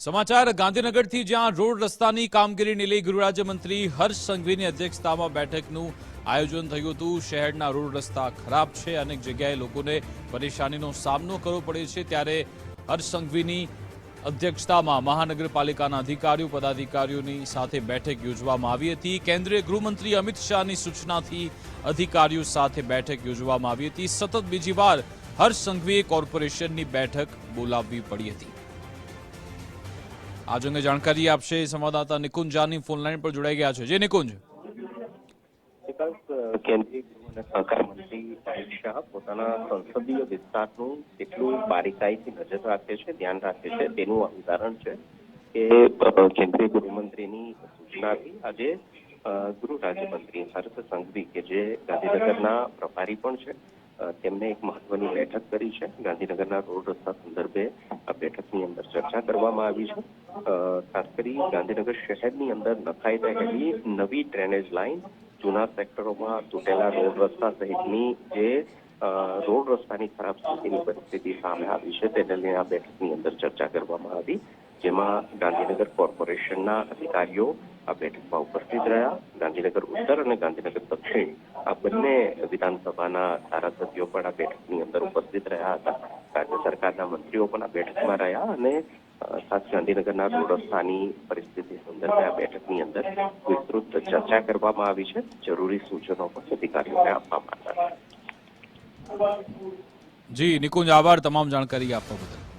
સમાચાર ગાંધીનગરથી જ્યાં રોડ રસ્તાની કામગીરીને લઈ ગૃહ રાજ્યમંત્રી હર્ષ સંઘવીની અધ્યક્ષતામાં બેઠકનું આયોજન થયું હતું। શહેરના રોડ રસ્તા ખરાબ છે, અનેક જગ્યાએ લોકોને પરેશાનીનો સામનો કરવો પડે છે, ત્યારે હર્ષ સંઘવીની અધ્યક્ષતામાં મહાનગરપાલિકાના અધિકારીઓ પદાધિકારીઓની સાથે બેઠક યોજવામાં આવી હતી। કેન્દ્રીય ગૃહમંત્રી અમિત શાહની સૂચનાથી અધિકારીઓ સાથે બેઠક યોજવામાં આવી હતી। સતત બીજી વાર હર્ષ સંઘવીએ કોર્પોરેશનની બેઠક બોલાવવી પડી હતી। आज अंगे जानकारी आपसे संवाददाता निकुंज जानी फोनलाइन पर जुड़ाई गया है। जे निकुंज, केंद्रीय गृह અને સહકાર મંત્રી અમિત શાહ પોતાના સંસદીય વિસ્તારનું કેટલું બારીકાઈથી નજર રાખે છે, ધ્યાન રાખે છે, તેનું ઉદાહરણ છે કે કેન્દ્રીય ગૃહમંત્રીની સૂચનાથી આજે ગૃહ રાજ્યમંત્રી હર્ષ સંઘવી કે જે ગાંધીનગરના પ્રભારી પણ છે, તેમને એક મહત્વની બેઠક કરી છે। ગાંધીનગરના રોડ રસ્તા સંદર્ભે આ બેઠકની અંદર ચર્ચા કરવામાં આવી છે। ખાસ કરી ગાંધીનગર શહેરની અંદર નખાઈ રહેલી નવી ડ્રેનેજ લાઇન, જૂના સેક્ટરોમાં તૂટેલા રોડ રસ્તા સહિતની જે રોડ રસ્તાની ખરાબ સ્થિતિની પરિસ્થિતિ સામે આવી છે તેને લઈને આ બેઠકની અંદર ચર્ચા કરવામાં આવી, જેમાં ગાંધીનગર કોર્પોરેશનના અધિકારીઓ આ બેઠકમાં ઉપસ્થિત રહ્યા। ગાંધીનગર ઉત્તર અને ગાંધીનગર દક્ષિણ આ બંને વિધાનસભાના ધારાસભ્યો પણ આ બેઠકની અંદર ઉપસ્થિત રહ્યા હતા। રાજ્ય સરકારના મંત્રીઓ પણ આ બેઠકમાં રહ્યા અને ખાસ ગાંધીનગરના રોડ રસ્તાની પરિસ્થિતિ સંદર્ભે આ બેઠકની અંદર વિસ્તૃત ચર્ચા કરવામાં આવી છે। જરૂરી સૂચનો પણ અધિકારીઓને આપવામાં આવ્યા। જી નિકુંજ, આભાર તમામ જાણકારી આપવા બદલ।